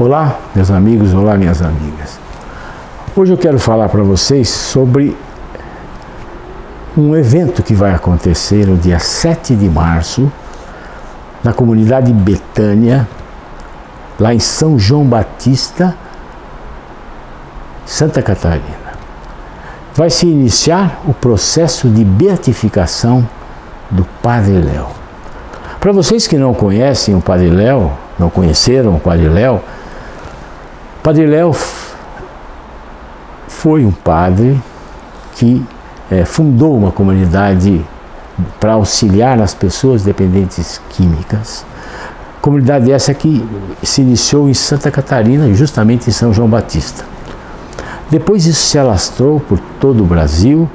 Olá, meus amigos, olá, minhas amigas. Hoje eu quero falar para vocês sobre um evento que vai acontecer no dia 7 de março, na comunidade Betânia, lá em São João Batista, Santa Catarina. Vai se iniciar o processo de beatificação do Padre Léo. Para vocês que não conhecem o Padre Léo, não conheceram o Padre Léo, Padre Léo foi um padre que fundou uma comunidade para auxiliar as pessoas dependentes químicas. Comunidade essa que se iniciou em Santa Catarina, justamente em São João Batista. Depois isso se alastrou por todo o Brasil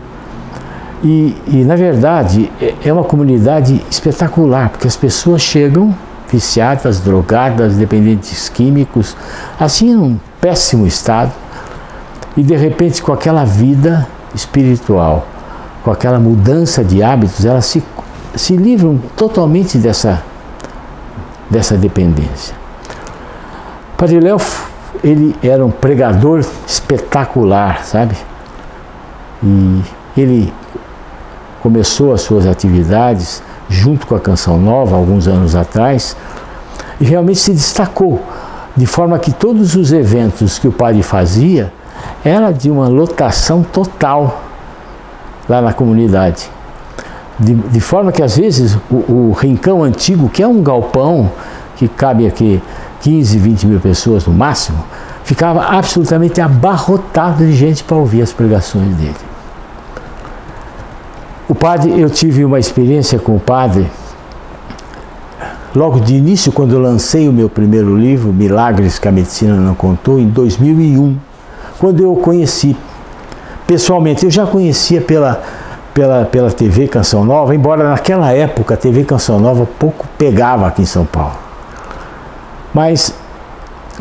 e na verdade é uma comunidade espetacular, porque as pessoas chegam viciadas, drogadas, dependentes químicos, assim num péssimo estado, e de repente com aquela vida espiritual, com aquela mudança de hábitos, elas se livram totalmente dessa dependência. Padre Léo, ele era um pregador espetacular, sabe? E ele começou as suas atividades junto com a Canção Nova, alguns anos atrás, e realmente se destacou, de forma que todos os eventos que o padre fazia era de uma lotação total lá na comunidade. De forma que às vezes o Rincão Antigo, que é um galpão que cabe aqui 15, 20 mil pessoas no máximo, ficava absolutamente abarrotado de gente para ouvir as pregações dele. O padre, eu tive uma experiência com o padre, logo de início, quando eu lancei o meu primeiro livro, Milagres que a Medicina Não Contou, em 2001, quando eu o conheci pessoalmente. Eu já conhecia pela TV Canção Nova, embora naquela época a TV Canção Nova pouco pegava aqui em São Paulo. Mas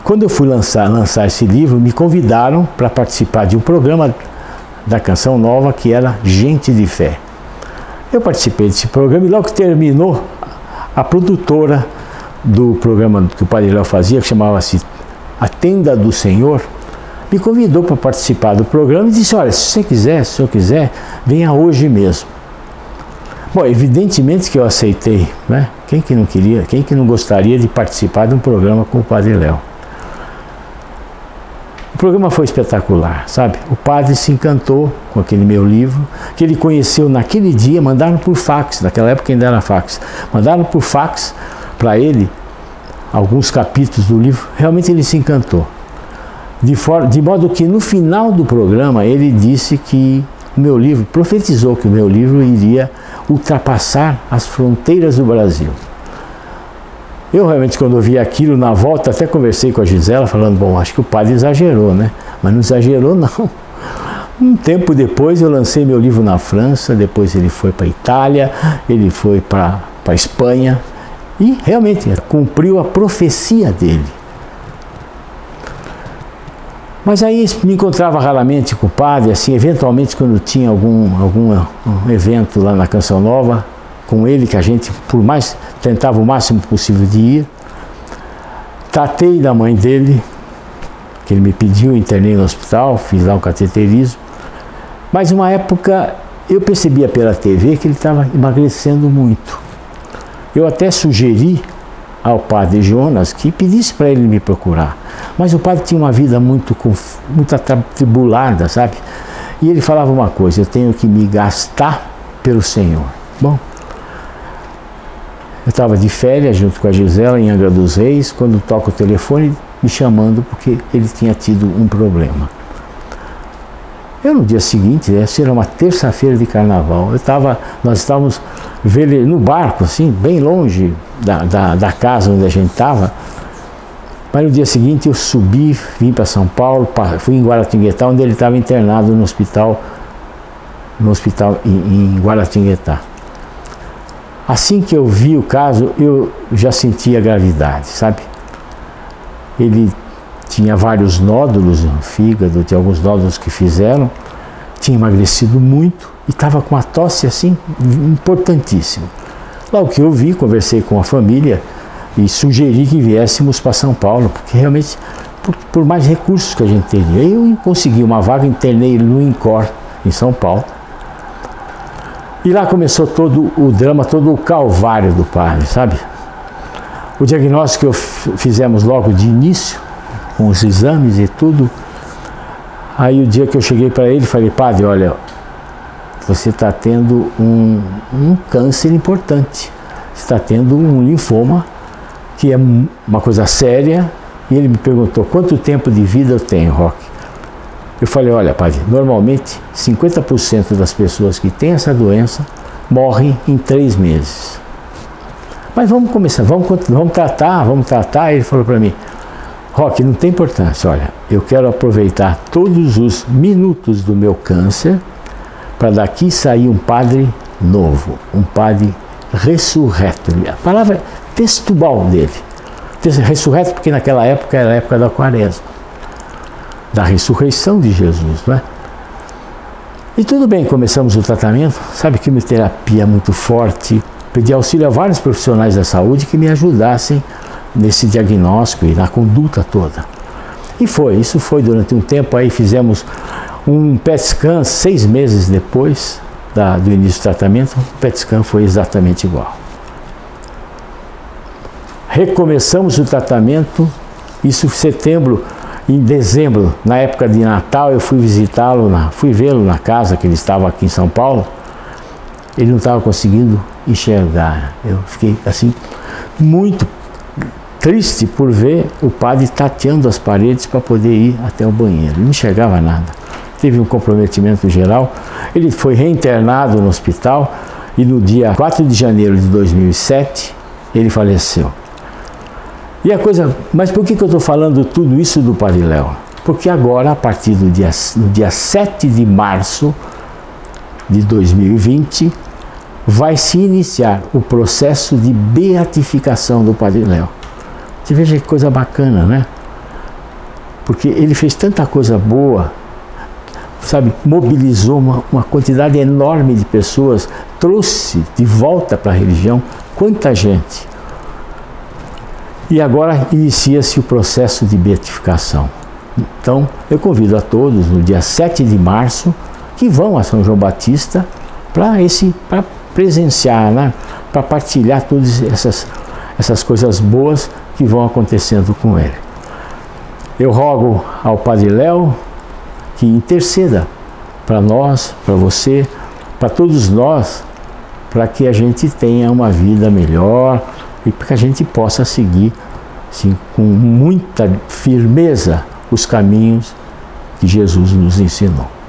quando eu fui lançar esse livro, me convidaram para participar de um programa da Canção Nova que era Gente de Fé. Eu participei desse programa e logo que terminou, a produtora do programa que o Padre Léo fazia, que chamava-se A Tenda do Senhor, me convidou para participar do programa e disse: olha, se o senhor quiser, venha hoje mesmo. Bom, evidentemente que eu aceitei, né? Quem que não queria, quem que não gostaria de participar de um programa com o Padre Léo? O programa foi espetacular, sabe? O padre se encantou com aquele meu livro, que ele conheceu naquele dia, mandaram por fax, naquela época ainda era fax, mandaram por fax para ele alguns capítulos do livro, realmente ele se encantou. De modo que no final do programa ele disse que o meu livro, profetizou que o meu livro iria ultrapassar as fronteiras do Brasil. Eu realmente, quando eu vi aquilo, na volta até conversei com a Gisela, falando, bom, acho que o padre exagerou, né? Mas não exagerou, não. Um tempo depois eu lancei meu livro na França, depois ele foi para a Itália, ele foi para a Espanha, e realmente cumpriu a profecia dele. Mas aí me encontrava raramente com o padre, assim, eventualmente quando tinha algum evento lá na Canção Nova, com ele, que a gente, por mais, tentava o máximo possível de ir. Tratei da mãe dele, que ele me pediu, internei no hospital, fiz lá o cateterismo. Mas uma época eu percebia pela TV que ele estava emagrecendo muito. Eu até sugeri ao padre Jonas que pedisse para ele me procurar. Mas o padre tinha uma vida muito atribulada, sabe? E ele falava uma coisa: eu tenho que me gastar pelo Senhor. Bom, eu estava de férias junto com a Gisela em Angra dos Reis, quando toca o telefone me chamando porque ele tinha tido um problema. Eu no dia seguinte, essa era uma terça-feira de carnaval, nós estávamos no barco, assim, bem longe da casa onde a gente estava, mas no dia seguinte eu subi, vim para São Paulo, fui em Guaratinguetá, onde ele estava internado no hospital em Guaratinguetá. Assim que eu vi o caso, eu já sentia gravidade, sabe? Ele tinha vários nódulos no fígado, tinha alguns nódulos que fizeram, tinha emagrecido muito e estava com uma tosse assim importantíssima. Logo que eu vi, conversei com a família, e sugeri que viéssemos para São Paulo, porque realmente, por mais recursos que a gente teria, eu consegui uma vaga, internei no INCOR, em São Paulo. E lá começou todo o drama, todo o calvário do padre, sabe? O diagnóstico que fizemos logo de início, com os exames e tudo. Aí o dia que eu cheguei para ele, falei: padre, olha, você está tendo um câncer importante. Você está tendo um linfoma, que é uma coisa séria. E ele me perguntou: quanto tempo de vida eu tenho, Roque? Eu falei: olha, padre, normalmente 50% das pessoas que têm essa doença morrem em 3 meses. Mas vamos começar, vamos tratar. Ele falou para mim: Roque, não tem importância, olha, eu quero aproveitar todos os minutos do meu câncer para daqui sair um padre novo, um padre ressurreto. A palavra textual dele. Ressurreto porque naquela época era a época da Quaresma, da ressurreição de Jesus, não é? E tudo bem, começamos o tratamento, sabe, quimioterapia muito forte, pedi auxílio a vários profissionais da saúde que me ajudassem nesse diagnóstico e na conduta toda. E isso foi durante um tempo. Aí fizemos um PET scan 6 meses depois do início do tratamento, o PET scan foi exatamente igual. Recomeçamos o tratamento, isso em setembro. Em dezembro, na época de Natal, eu fui visitá-lo, fui vê-lo na casa que ele estava aqui em São Paulo. Ele não estava conseguindo enxergar. Eu fiquei assim, muito triste por ver o padre tateando as paredes para poder ir até o banheiro. Ele não enxergava nada. Teve um comprometimento geral. Ele foi reinternado no hospital e no dia 4 de janeiro de 2007, ele faleceu. E a coisa, mas por que eu estou falando tudo isso do Padre Léo? Porque agora, a partir do dia 7 de março de 2020, vai se iniciar o processo de beatificação do Padre Léo. Você veja que coisa bacana, né? Porque ele fez tanta coisa boa, sabe, mobilizou uma quantidade enorme de pessoas, trouxe de volta para a religião quanta gente. E agora inicia-se o processo de beatificação. Então, eu convido a todos, no dia 7 de março, que vão a São João Batista para presenciar, né? Para partilhar todas essas coisas boas que vão acontecendo com ele. Eu rogo ao Padre Léo que interceda para nós, para você, para todos nós, para que a gente tenha uma vida melhor, e para que a gente possa seguir, assim, com muita firmeza os caminhos que Jesus nos ensinou.